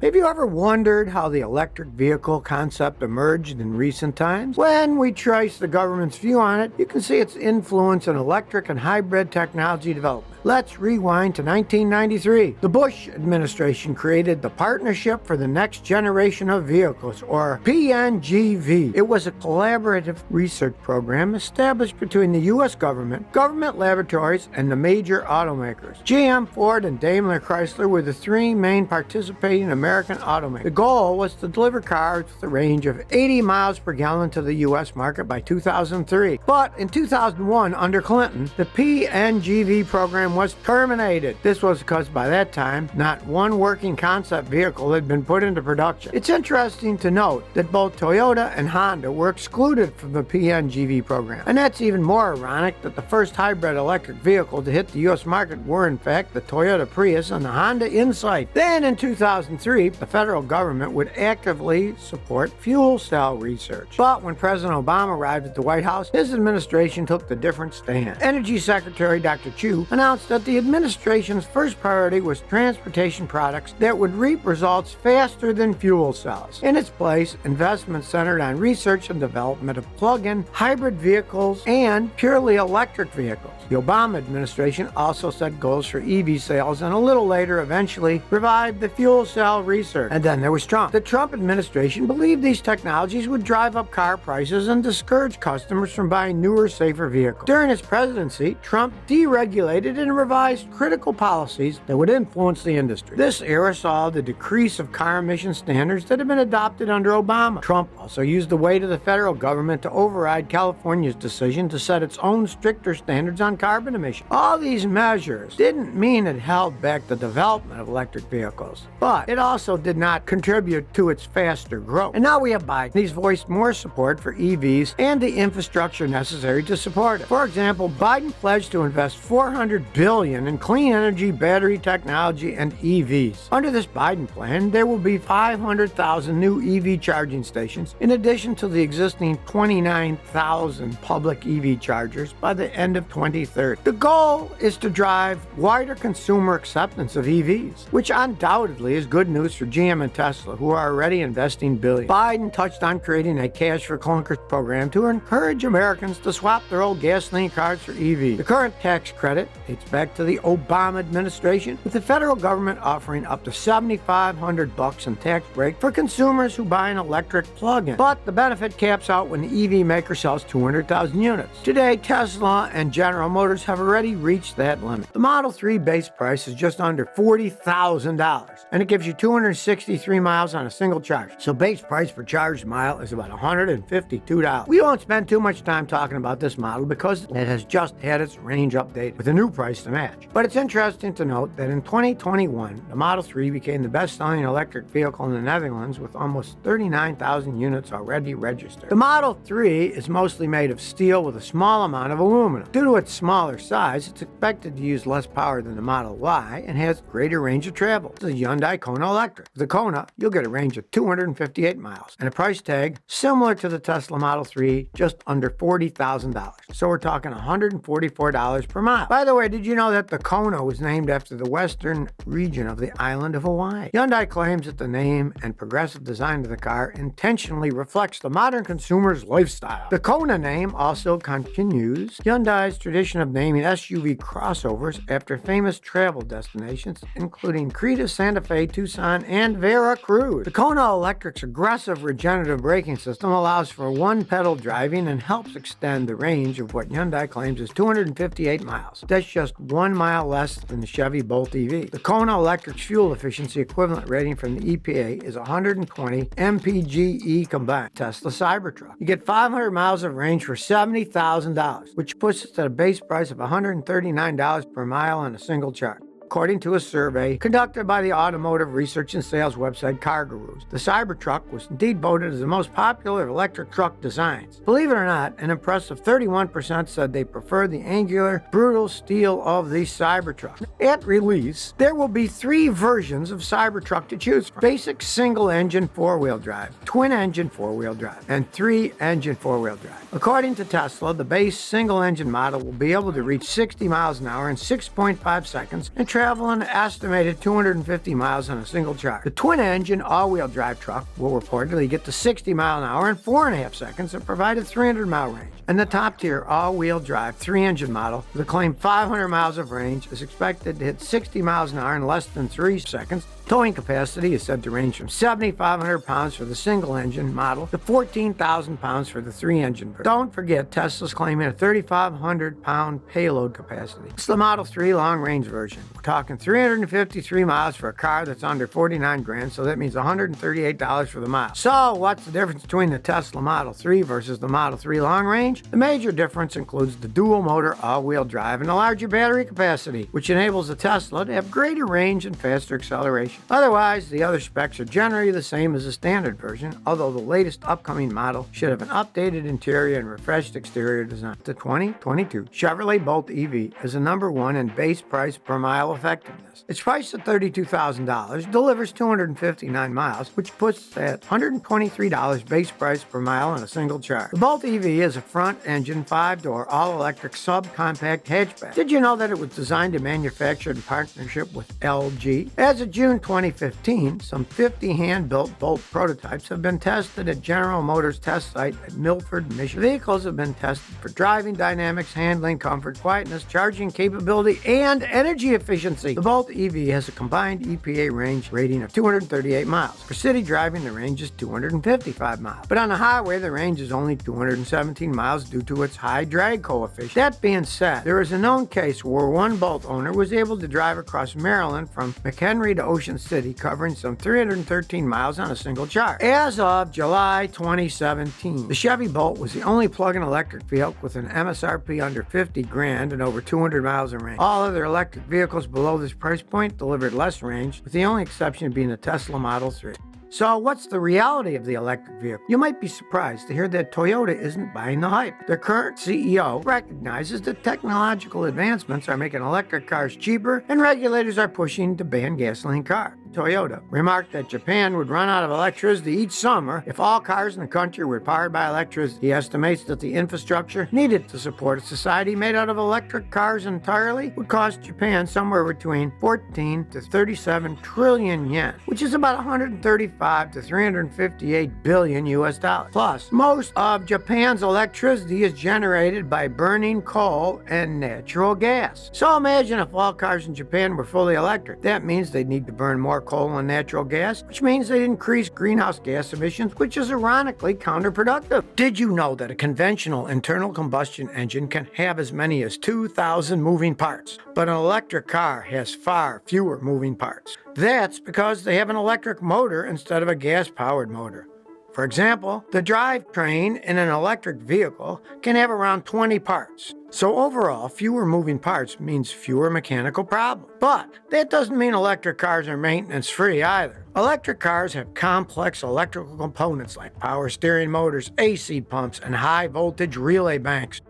Have you ever wondered how the electric vehicle concept emerged in recent times? When we trace the government's view on it, you can see its influence in electric and hybrid technology development. Let's rewind to 1993. The Bush administration created the Partnership for the Next Generation of Vehicles, or PNGV. It was a collaborative research program established between the U.S. government, government laboratories, and the major automakers. GM, Ford, and Daimler Chrysler were the three main participating American automakers. The goal was to deliver cars with a range of 80 miles per gallon to the U.S. market by 2003. But in 2001, under Clinton, the PNGV program was terminated. This was because by that time, not one working concept vehicle had been put into production. It's interesting to note that both Toyota and Honda were excluded from the PNGV program. And that's even more ironic that the first hybrid electric vehicle to hit the U.S. market were in fact the Toyota Prius and the Honda Insight. Then in 2003, the federal government would actively support fuel cell research. But when President Obama arrived at the White House, his administration took the different stand. Energy Secretary Dr. Chu announced that the administration's first priority was transportation products that would reap results faster than fuel cells. In its place, investments centered on research and development of plug-in hybrid vehicles and purely electric vehicles. The Obama administration also set goals for EV sales and a little later eventually revived the fuel cell research. And then there was Trump. The Trump administration believed these technologies would drive up car prices and discourage customers from buying newer, safer vehicles. During his presidency, Trump deregulated and revised critical policies that would influence the industry. This era saw the decrease of car emission standards that had been adopted under Obama. Trump also used the weight of the federal government to override California's decision to set its own stricter standards on carbon emissions. All these measures didn't mean it held back the development of electric vehicles, but it also did not contribute to its faster growth. And now we have Biden. He's voiced more support for EVs and the infrastructure necessary to support it. For example, Biden pledged to invest $400 billion in clean energy, battery technology, and EVs. Under this Biden plan, there will be 500,000 new EV charging stations, in addition to the existing 29,000 public EV chargers by the end of 2030. The goal is to drive wider consumer acceptance of EVs, which undoubtedly is good news for GM and Tesla, who are already investing billions. Biden touched on creating a Cash for Clunkers program to encourage Americans to swap their old gasoline cars for EVs. The current tax credit dates back to the Obama administration, with the federal government offering up to $7,500 in tax break for consumers who buy an electric plug-in. But the benefit caps out when the EV maker sells 200,000 units. Today, Tesla and General Motors have already reached that limit. The Model 3 base price is just under $40,000, and it gives you 263 miles on a single charge. So base price per charged mile is about $152. We won't spend too much time talking about this model because it has just had its range updated with a new price to match. But it's interesting to note that in 2021, the Model 3 became the best-selling electric vehicle in the Netherlands with almost 39,000 units already registered. The Model 3 is mostly made of steel with a small amount of aluminum. Due to its smaller size, it's expected to use less power than the Model Y and has greater range of travel. It's a Hyundai Kona Electric. With the Kona, you'll get a range of 258 miles and a price tag similar to the Tesla Model 3, just under $40,000. So we're talking $144 per mile. By the way, did you know that the Kona was named after the western region of the island of Hawaii? Hyundai claims that the name and progressive design of the car intentionally reflects the modern consumer's lifestyle. The Kona name also continues Hyundai's tradition of naming SUV crossovers after famous travel destinations, including Creta, Santa Fe, Tucson, and Veracruz. The Kona Electric's aggressive regenerative braking system allows for one-pedal driving and helps extend the range of what Hyundai claims is 258 miles. That's just 1 mile less than the Chevy Bolt EV. The Kona Electric's fuel efficiency equivalent rating from the EPA is 120 mpge combined. Tesla Cybertruck. You get 500 miles of range for $70,000, which puts it at a base price of $139 per mile on a single charge. According to a survey conducted by the automotive research and sales website CarGurus, the Cybertruck was indeed voted as the most popular of electric truck designs. Believe it or not, an impressive 31% said they prefer the angular, brutal steel of the Cybertruck. At release, there will be 3 versions of Cybertruck to choose from: basic single-engine 4-wheel drive, twin-engine 4-wheel drive, and 3-engine 4-wheel drive. According to Tesla, the base single-engine model will be able to reach 60 miles an hour in 6.5 seconds and travel an estimated 250 miles on a single charge. The twin-engine all-wheel drive truck will reportedly get to 60 miles an hour in 4.5 seconds and provide a 300-mile range. And the top-tier all-wheel drive 3-engine model with a claimed 500 miles of range is expected to hit 60 miles an hour in less than 3 seconds. Towing capacity is said to range from 7,500 pounds for the single-engine model to 14,000 pounds for the 3-engine version. Don't forget, Tesla's claiming a 3,500-pound payload capacity. It's the Model 3 long-range version. We're talking 353 miles for a car that's under 49 grand, so that means $138 for the mile. So, what's the difference between the Tesla Model 3 versus the Model 3 long-range? The major difference includes the dual-motor all-wheel drive and a larger battery capacity, which enables the Tesla to have greater range and faster acceleration. Otherwise, the other specs are generally the same as the standard version, although the latest upcoming model should have an updated interior and refreshed exterior design. The 2022 Chevrolet Bolt EV is the #1 in base price per mile effectiveness. It's priced at $32,000, delivers 259 miles, which puts it at $123 base price per mile on a single charge. The Bolt EV is a front-engine, 5-door, all-electric subcompact hatchback. Did you know that it was designed and manufactured in partnership with LG? As of June 2015, some 50 hand-built Bolt prototypes have been tested at General Motors test site at Milford, Michigan. Vehicles have been tested for driving dynamics, handling, comfort, quietness, charging capability, and energy efficiency. The Bolt EV has a combined EPA range rating of 238 miles. For city driving, the range is 255 miles. But on the highway, the range is only 217 miles due to its high drag coefficient. That being said, there is a known case where one Bolt owner was able to drive across Maryland from McHenry to Ocean City, covering some 313 miles on a single charge. As of July 2017, the Chevy Bolt was the only plug-in electric vehicle with an MSRP under 50 grand and over 200 miles of range. All other electric vehicles below this price point delivered less range, with the only exception being the Tesla Model 3. So what's the reality of the electric vehicle? You might be surprised to hear that Toyota isn't buying the hype. Their current CEO recognizes that technological advancements are making electric cars cheaper and regulators are pushing to ban gasoline cars. Toyota remarked that Japan would run out of electricity each summer if all cars in the country were powered by electricity. He estimates that the infrastructure needed to support a society made out of electric cars entirely would cost Japan somewhere between 14 to 37 trillion yen, which is about 135 to 358 billion US dollars. Plus, most of Japan's electricity is generated by burning coal and natural gas. So imagine if all cars in Japan were fully electric. That means they'd need to burn more coal and natural gas, which means they'd increase greenhouse gas emissions, which is ironically counterproductive. Did you know that a conventional internal combustion engine can have as many as 2,000 moving parts, but an electric car has far fewer moving parts? That's because they have an electric motor instead of a gas-powered motor. For example, the drivetrain in an electric vehicle can have around 20 parts. So overall, fewer moving parts means fewer mechanical problems. But that doesn't mean electric cars are maintenance-free either. Electric cars have complex electrical components like power steering motors, AC pumps, and high-voltage relay banks.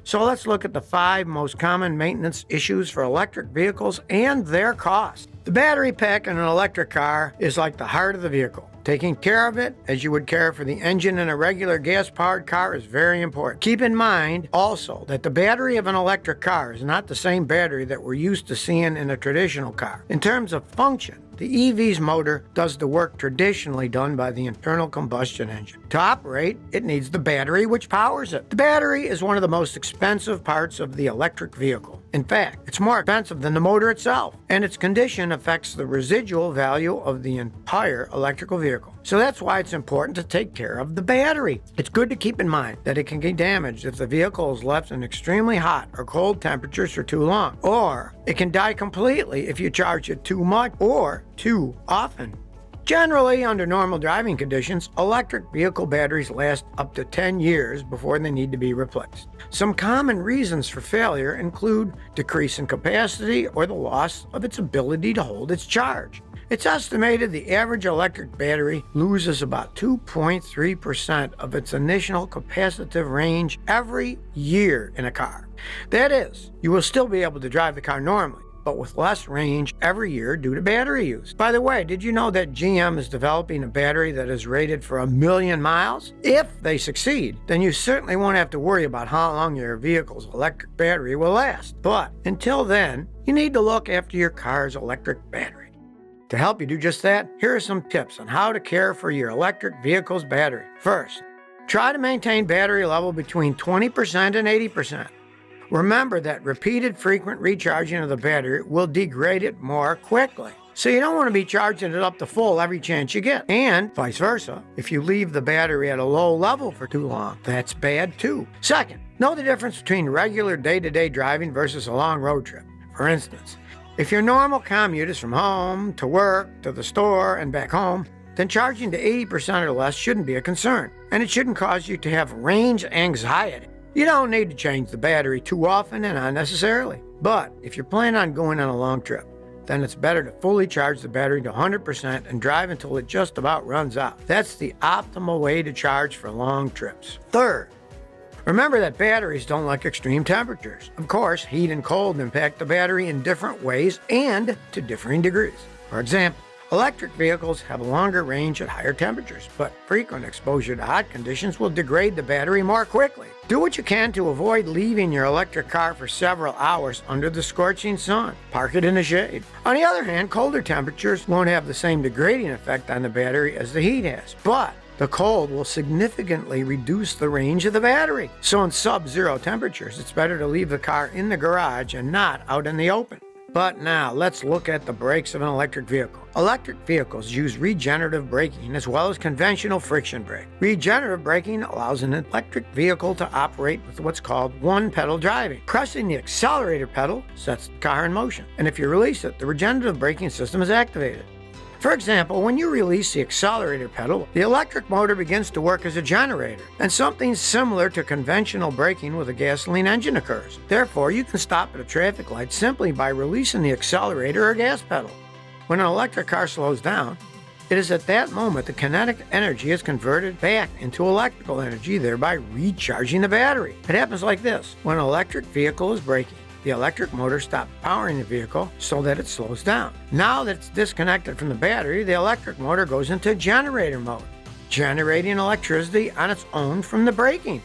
So let's look at the 5 most common maintenance issues for electric vehicles and their cost. The battery pack in an electric car is like the heart of the vehicle. Taking care of it as you would care for the engine in a regular gas-powered car is very important. Keep in mind also that the battery of an electric car is not the same battery that we're used to seeing in a traditional car. In terms of function, the EV's motor does the work traditionally done by the internal combustion engine. To operate, it needs the battery which powers it. The battery is one of the most expensive parts of the electric vehicle. In fact, it's more expensive than the motor itself, and its condition affects the residual value of the entire electrical vehicle. So that's why it's important to take care of the battery. It's good to keep in mind that it can get damaged if the vehicle is left in extremely hot or cold temperatures for too long, or it can die completely if you charge it too much or too often. Generally, under normal driving conditions, electric vehicle batteries last up to 10 years before they need to be replaced. Some common reasons for failure include decrease in capacity or the loss of its ability to hold its charge. It's estimated the average electric battery loses about 2.3% of its initial capacitive range every year in a car. That is, you will still be able to drive the car normally, but with less range every year due to battery use. By the way, did you know that GM is developing a battery that is rated for 1 million miles? If they succeed, then you certainly won't have to worry about how long your vehicle's electric battery will last. But until then, you need to look after your car's electric battery. To help you do just that, here are some tips on how to care for your electric vehicle's battery. First, try to maintain battery level between 20% and 80%. Remember that repeated frequent recharging of the battery will degrade it more quickly. So you don't want to be charging it up to full every chance you get. And vice versa, if you leave the battery at a low level for too long, that's bad too. Second, know the difference between regular day-to-day driving versus a long road trip. For instance, if your normal commute is from home to work to the store and back home, then charging to 80% or less shouldn't be a concern, and it shouldn't cause you to have range anxiety. You don't need to change the battery too often and unnecessarily. But if you're planning on going on a long trip, then it's better to fully charge the battery to 100% and drive until it just about runs out. That's the optimal way to charge for long trips. Third, remember that batteries don't like extreme temperatures. Of course, heat and cold impact the battery in different ways and to differing degrees. For example, electric vehicles have a longer range at higher temperatures, but frequent exposure to hot conditions will degrade the battery more quickly. Do what you can to avoid leaving your electric car for several hours under the scorching sun. Park it in the shade. On the other hand, colder temperatures won't have the same degrading effect on the battery as the heat has, but the cold will significantly reduce the range of the battery. So in sub-zero temperatures, it's better to leave the car in the garage and not out in the open. But now, let's look at the brakes of an electric vehicle. Electric vehicles use regenerative braking as well as conventional friction brake. Regenerative braking allows an electric vehicle to operate with what's called one-pedal driving. Pressing the accelerator pedal sets the car in motion, and if you release it, the regenerative braking system is activated. For example, when you release the accelerator pedal, the electric motor begins to work as a generator, and something similar to conventional braking with a gasoline engine occurs. Therefore, you can stop at a traffic light simply by releasing the accelerator or gas pedal. When an electric car slows down, it is at that moment the kinetic energy is converted back into electrical energy, thereby recharging the battery. It happens like this. When an electric vehicle is braking, the electric motor stops powering the vehicle so that it slows down. Now that it's disconnected from the battery, the electric motor goes into generator mode, generating electricity on its own from the braking.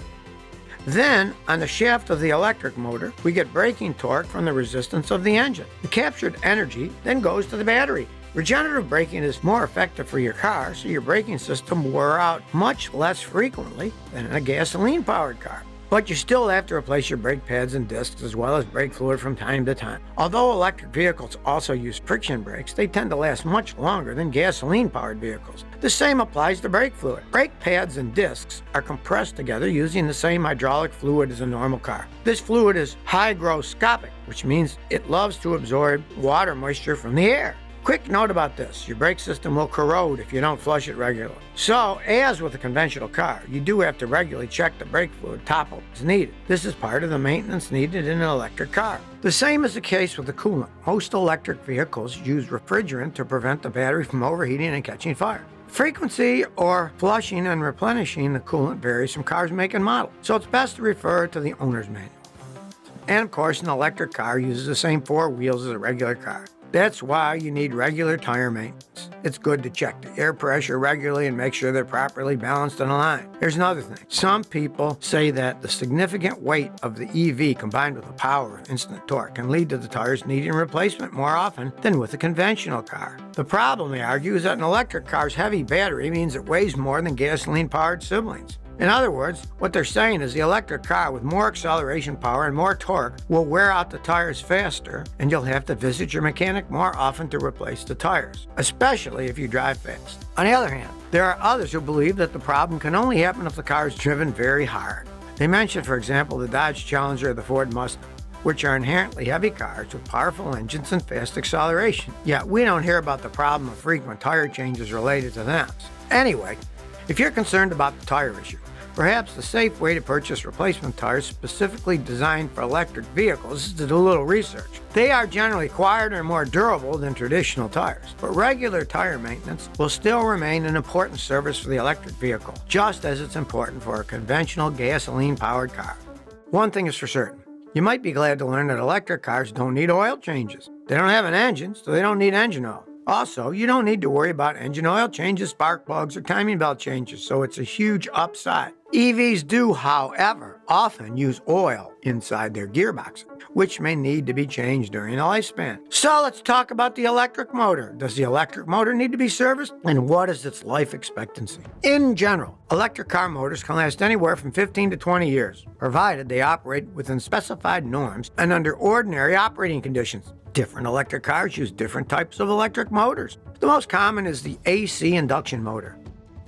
Then, on the shaft of the electric motor, we get braking torque from the resistance of the engine. The captured energy then goes to the battery. Regenerative braking is more effective for your car, so your braking system will wear out much less frequently than in a gasoline-powered car. But you still have to replace your brake pads and discs as well as brake fluid from time to time. Although electric vehicles also use friction brakes, they tend to last much longer than gasoline-powered vehicles. The same applies to brake fluid. Brake pads and discs are compressed together using the same hydraulic fluid as a normal car. This fluid is hygroscopic, which means it loves to absorb water moisture from the air. Quick note about this, your brake system will corrode if you don't flush it regularly. So, as with a conventional car, you do have to regularly check the brake fluid top up as needed. This is part of the maintenance needed in an electric car. The same is the case with the coolant. Most electric vehicles use refrigerant to prevent the battery from overheating and catching fire. Frequency or flushing and replenishing the coolant varies from car's make and model, so it's best to refer to the owner's manual. And of course, an electric car uses the same four wheels as a regular car. That's why you need regular tire maintenance. It's good to check the air pressure regularly and make sure they're properly balanced and aligned. Here's another thing. Some people say that the significant weight of the EV combined with the power of instant torque can lead to the tires needing replacement more often than with a conventional car. The problem, they argue, is that an electric car's heavy battery means it weighs more than gasoline-powered siblings. In other words, what they're saying is the electric car with more acceleration power and more torque will wear out the tires faster, and you'll have to visit your mechanic more often to replace the tires, especially if you drive fast. On the other hand, there are others who believe that the problem can only happen if the car is driven very hard. They mention, for example, the Dodge Challenger or the Ford Mustang, which are inherently heavy cars with powerful engines and fast acceleration. Yet we don't hear about the problem of frequent tire changes related to them. Anyway, if you're concerned about the tire issue, perhaps the safe way to purchase replacement tires specifically designed for electric vehicles is to do a little research. They are generally quieter and more durable than traditional tires, but regular tire maintenance will still remain an important service for the electric vehicle, just as it's important for a conventional gasoline-powered car. One thing is for certain. You might be glad to learn that electric cars don't need oil changes. They don't have an engine, so they don't need engine oil. Also, you don't need to worry about engine oil changes, spark plugs, or timing belt changes, so it's a huge upside. EVs do, however, often use oil inside their gearboxes, which may need to be changed during the lifespan. So let's talk about the electric motor. Does the electric motor need to be serviced? And what is its life expectancy? In general, electric car motors can last anywhere from 15 to 20 years, provided they operate within specified norms and under ordinary operating conditions. Different electric cars use different types of electric motors. The most common is the AC induction motor.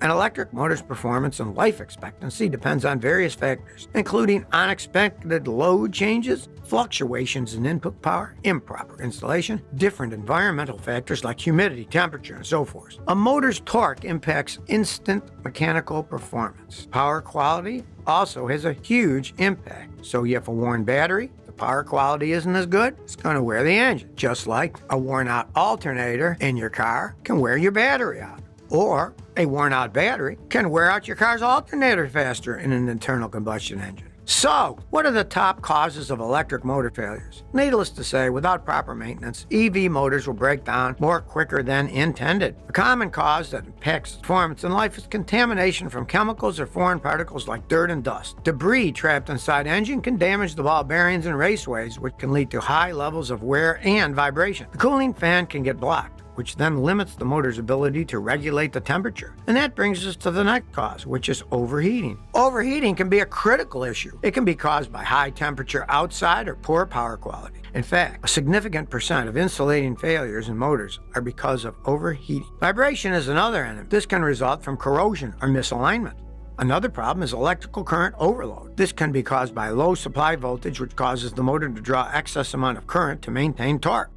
An electric motor's performance and life expectancy depends on various factors, including unexpected load changes, fluctuations in input power, improper installation, different environmental factors like humidity, temperature, and so forth. A motor's torque impacts instant mechanical performance. Power quality also has a huge impact. So you have a worn battery, the power quality isn't as good, it's going to wear the engine. Just like a worn out alternator in your car can wear your battery out. Or a worn-out battery can wear out your car's alternator faster in an internal combustion engine. So, what are the top causes of electric motor failures? Needless to say, without proper maintenance, EV motors will break down more quicker than intended. A common cause that impacts performance in life is contamination from chemicals or foreign particles like dirt and dust. Debris trapped inside engine can damage the ball bearings and raceways, which can lead to high levels of wear and vibration. The cooling fan can get blocked, which then limits the motor's ability to regulate the temperature. And that brings us to the next cause, which is overheating. Overheating can be a critical issue. It can be caused by high temperature outside or poor power quality. In fact, a significant percent of insulating failures in motors are because of overheating. Vibration is another enemy. This can result from corrosion or misalignment. Another problem is electrical current overload. This can be caused by low supply voltage, which causes the motor to draw excess amount of current to maintain torque.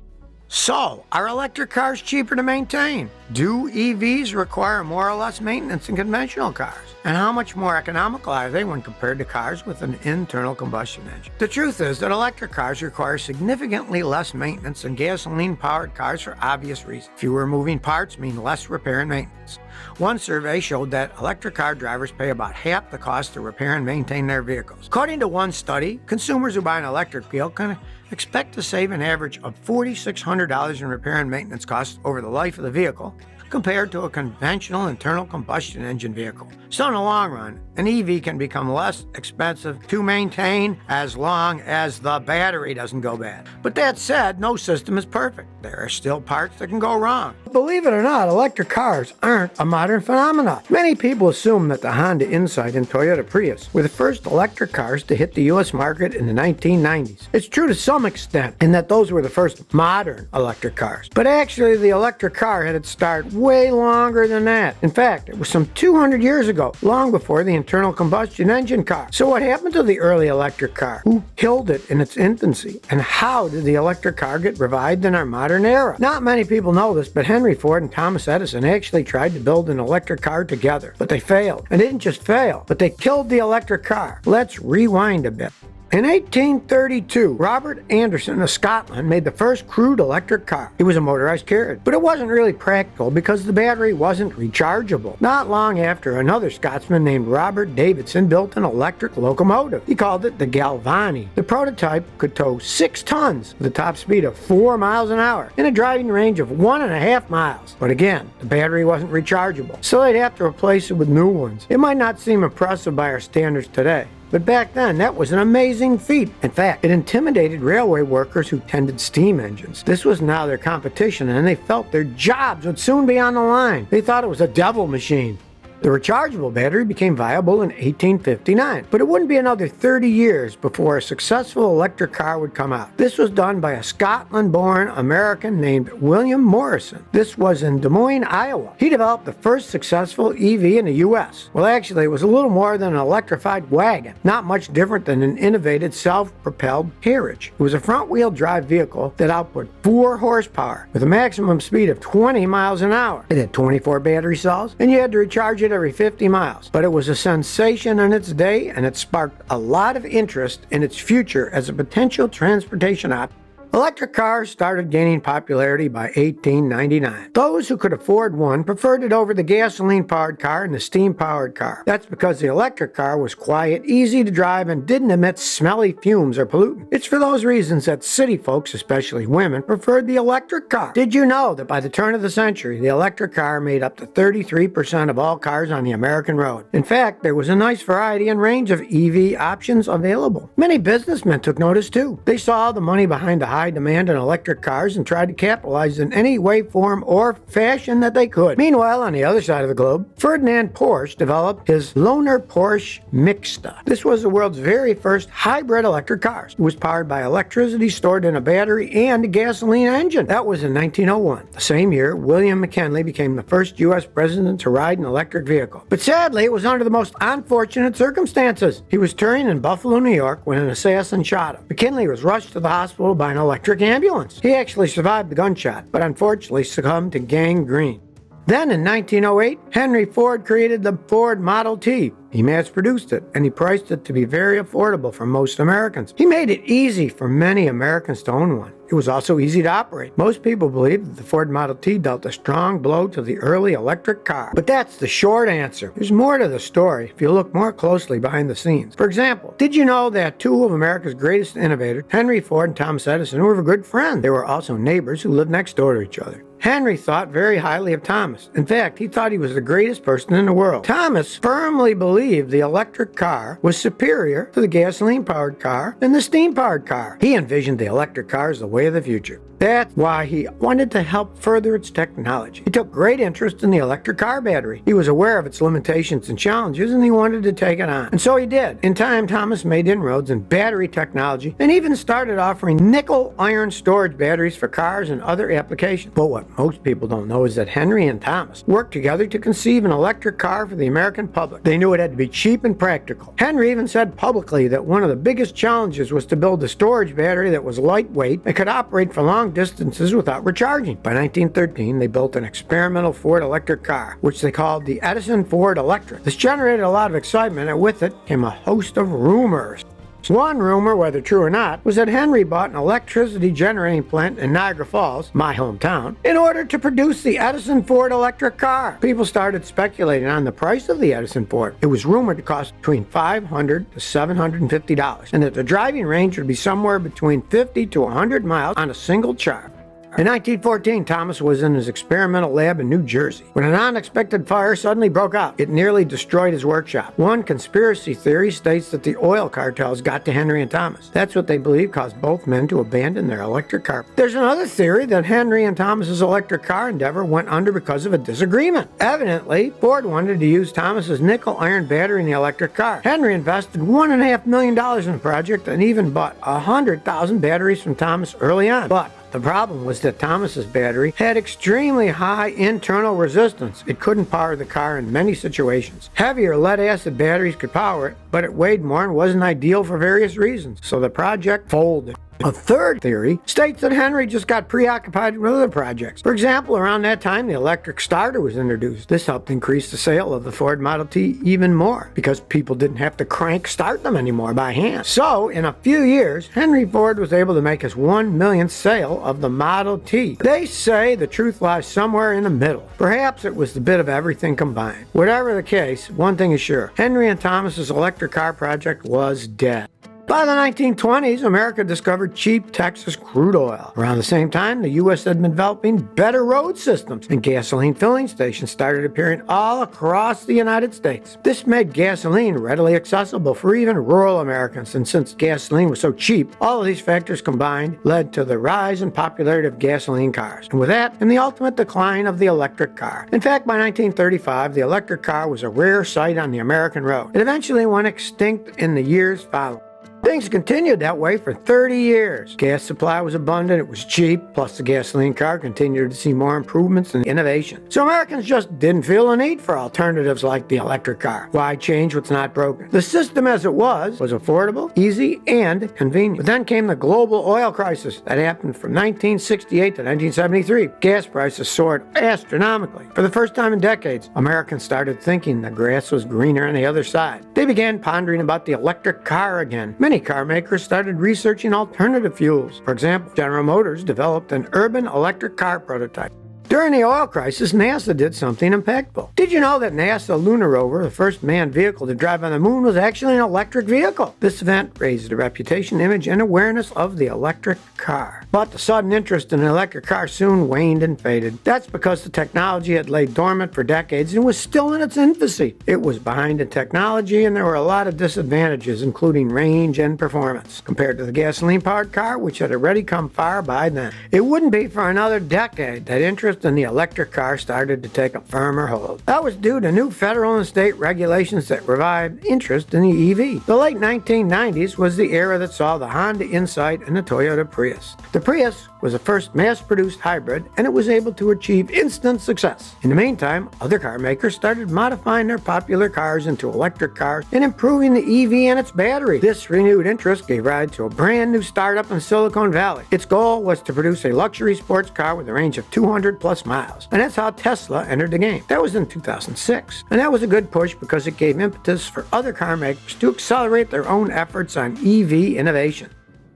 So, are electric cars cheaper to maintain? Do EVs require more or less maintenance than conventional cars? And how much more economical are they when compared to cars with an internal combustion engine? The truth is that electric cars require significantly less maintenance than gasoline-powered cars for obvious reasons. Fewer moving parts mean less repair and maintenance. One survey showed that electric car drivers pay about half the cost to repair and maintain their vehicles. According to one study, consumers who buy an electric vehicle can expect to save an average of $4,600 in repair and maintenance costs over the life of the vehicle, compared to a conventional internal combustion engine vehicle. So in the long run, an EV can become less expensive to maintain as long as the battery doesn't go bad. But that said, no system is perfect. There are still parts that can go wrong. Believe it or not, electric cars aren't a modern phenomenon. Many people assume that the Honda Insight and Toyota Prius were the first electric cars to hit the U.S. market in the 1990s. It's true to some extent in that those were the first modern electric cars. But actually, the electric car had its start way longer than that. In fact, it was some 200 years ago, long before the internal combustion engine car. So what happened to the early electric car? Who killed it in its infancy? And how did the electric car get revived in our modern era? Not many people know this, but Henry Ford and Thomas Edison actually tried to build an electric car together, but they failed. And they didn't just fail, but they killed the electric car. Let's rewind a bit. In 1832, Robert Anderson of Scotland made the first crude electric car. It was a motorized carriage, but it wasn't really practical because the battery wasn't rechargeable. Not long after, another Scotsman named Robert Davidson built an electric locomotive. He called it the Galvani. The prototype could tow 6 tons with a top speed of 4 miles an hour and a driving range of 1.5 miles. But again, the battery wasn't rechargeable, so they'd have to replace it with new ones. It might not seem impressive by our standards today, but back then, that was an amazing feat. In fact, it intimidated railway workers who tended steam engines. This was now their competition, and they felt their jobs would soon be on the line. They thought it was a devil machine. The rechargeable battery became viable in 1859, but it wouldn't be another 30 years before a successful electric car would come out. This was done by a Scotland-born American named William Morrison. This was in Des Moines, Iowa. He developed the first successful EV in the U.S. Well, actually, it was a little more than an electrified wagon, not much different than an innovative self-propelled carriage. It was a front-wheel drive vehicle that output 4 horsepower with a maximum speed of 20 miles an hour. It had 24 battery cells, and you had to recharge it every 50 miles. But it was a sensation in its day, and it sparked a lot of interest in its future as a potential transportation option. Electric cars started gaining popularity by 1899. Those who could afford one preferred it over the gasoline-powered car and the steam-powered car. That's because the electric car was quiet, easy to drive, and didn't emit smelly fumes or pollutants. It's for those reasons that city folks, especially women, preferred the electric car. Did you know that by the turn of the century, the electric car made up to 33% of all cars on the American road? In fact, there was a nice variety and range of EV options available. Many businessmen took notice too. They saw the money behind the high demand in electric cars and tried to capitalize in any way, form, or fashion that they could. Meanwhile, on the other side of the globe, Ferdinand Porsche developed his Lohner Porsche Mixta. This was the world's very first hybrid electric car. It was powered by electricity stored in a battery and a gasoline engine. That was in 1901. The same year, William McKinley became the first U.S. president to ride an electric vehicle. But sadly, it was under the most unfortunate circumstances. He was touring in Buffalo, New York, when an assassin shot him. McKinley was rushed to the hospital by an electric ambulance. He actually survived the gunshot, but unfortunately succumbed to gangrene. Then in 1908, Henry Ford created the Ford Model T. He mass-produced it, and he priced it to be very affordable for most Americans. He made it easy for many Americans to own one. It was also easy to operate. Most people believe that the Ford Model T dealt a strong blow to the early electric car. But that's the short answer. There's more to the story if you look more closely behind the scenes. For example, did you know that two of America's greatest innovators, Henry Ford and Thomas Edison, were good friends? They were also neighbors who lived next door to each other. Henry thought very highly of Thomas. In fact, he thought he was the greatest person in the world. Thomas firmly believed the electric car was superior to the gasoline-powered car and the steam-powered car. He envisioned the electric car as the way of the future. That's why he wanted to help further its technology. He took great interest in the electric car battery. He was aware of its limitations and challenges, and he wanted to take it on. And so he did. In time, Thomas made inroads in battery technology and even started offering nickel-iron storage batteries for cars and other applications. But what most people don't know is that Henry and Thomas worked together to conceive an electric car for the American public. They knew it had to be cheap and practical. Henry even said publicly that one of the biggest challenges was to build a storage battery that was lightweight and could operate for long distances without recharging. By 1913, they built an experimental Ford electric car, which they called the Edison Ford Electric. This generated a lot of excitement, and with it came a host of rumors. One rumor, whether true or not, was that Henry bought an electricity generating plant in Niagara Falls, my hometown, in order to produce the Edison Ford electric car. People started speculating on the price of the Edison Ford. It was rumored to cost between $500 to $750, and that the driving range would be somewhere between 50 to 100 miles on a single charge. In 1914, Thomas was in his experimental lab in New Jersey when an unexpected fire suddenly broke out. It nearly destroyed his workshop. One conspiracy theory states that the oil cartels got to Henry and Thomas. That's what they believe caused both men to abandon their electric car. There's another theory that Henry and Thomas's electric car endeavor went under because of a disagreement. Evidently, Ford wanted to use Thomas's nickel-iron battery in the electric car. Henry invested $1.5 million in the project and even bought 100,000 batteries from Thomas early on. But the problem was that Thomas's battery had extremely high internal resistance. It couldn't power the car in many situations. Heavier lead-acid batteries could power it, but it weighed more and wasn't ideal for various reasons, so the project folded. A third theory states that Henry just got preoccupied with other projects. For example, around that time, the electric starter was introduced. This helped increase the sale of the Ford Model T even more because people didn't have to crank start them anymore by hand. So, in a few years, Henry Ford was able to make his 1 millionth sale of the Model T. They say the truth lies somewhere in the middle. Perhaps it was the bit of everything combined. Whatever the case, one thing is sure. Henry and Thomas's electric car project was dead. By the 1920s, America discovered cheap Texas crude oil. Around the same time, the U.S. had been developing better road systems, and gasoline filling stations started appearing all across the United States. This made gasoline readily accessible for even rural Americans, and since gasoline was so cheap, all of these factors combined led to the rise in popularity of gasoline cars, and with that, in the ultimate decline of the electric car. In fact, by 1935, the electric car was a rare sight on the American road. It eventually went extinct in the years following. Things continued that way for 30 years. Gas supply was abundant, it was cheap, plus the gasoline car continued to see more improvements and innovation. So Americans just didn't feel the need for alternatives like the electric car. Why change what's not broken? The system as it was affordable, easy, and convenient. But then came the global oil crisis that happened from 1968 to 1973. Gas prices soared astronomically. For the first time in decades, Americans started thinking the grass was greener on the other side. They began pondering about the electric car again. Many many car makers started researching alternative fuels. For example, General Motors developed an urban electric car prototype. During the oil crisis, NASA did something impactful. Did you know that NASA Lunar Rover, the first manned vehicle to drive on the moon, was actually an electric vehicle? This event raised the reputation, image, and awareness of the electric car. But the sudden interest in the electric car soon waned and faded. That's because the technology had laid dormant for decades and was still in its infancy. It was behind in technology, and there were a lot of disadvantages, including range and performance, compared to the gasoline-powered car, which had already come far by then. It wouldn't be for another decade that interest in the electric car started to take a firmer hold. That was due to new federal and state regulations that revived interest in the EV. The late 1990s was the era that saw the Honda Insight and the Toyota Prius. The Prius was the first mass-produced hybrid, and it was able to achieve instant success. In the meantime, other car makers started modifying their popular cars into electric cars and improving the EV and its battery. This renewed interest gave rise to a brand new startup in Silicon Valley. Its goal was to produce a luxury sports car with a range of 200 plus miles, and that's how Tesla entered the game. That was in 2006, and that was a good push because it gave impetus for other car makers to accelerate their own efforts on EV innovation.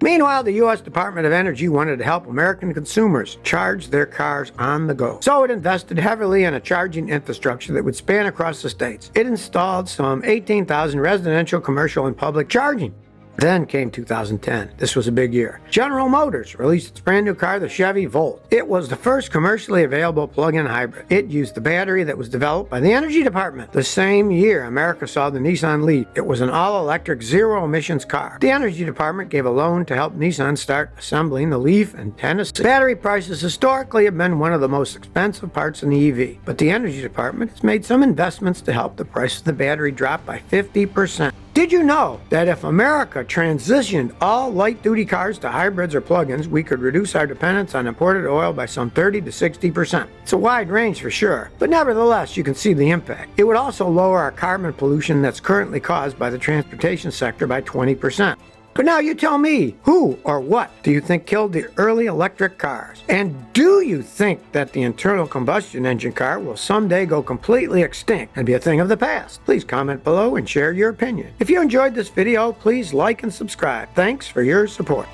Meanwhile, the U.S. Department of Energy wanted to help American consumers charge their cars on the go. So it invested heavily in a charging infrastructure that would span across the states. It installed some 18,000 residential, commercial, and public charging. Then came 2010. This was a big year. General Motors released its brand new car, the Chevy Volt. It was the first commercially available plug-in hybrid. It used the battery that was developed by the Energy Department. The same year, America saw the Nissan Leaf. It was an all-electric, zero-emissions car. The Energy Department gave a loan to help Nissan start assembling the Leaf in Tennessee. Battery prices historically have been one of the most expensive parts in the EV, but the Energy Department has made some investments to help the price of the battery drop by 50%. Did you know that if America transitioned all light-duty cars to hybrids or plug-ins, we could reduce our dependence on imported oil by some 30 to 60%? It's a wide range for sure, but nevertheless, you can see the impact. It would also lower our carbon pollution that's currently caused by the transportation sector by 20%. But now you tell me, who or what do you think killed the early electric cars? And do you think that the internal combustion engine car will someday go completely extinct and be a thing of the past? Please comment below and share your opinion. If you enjoyed this video, please like and subscribe. Thanks for your support.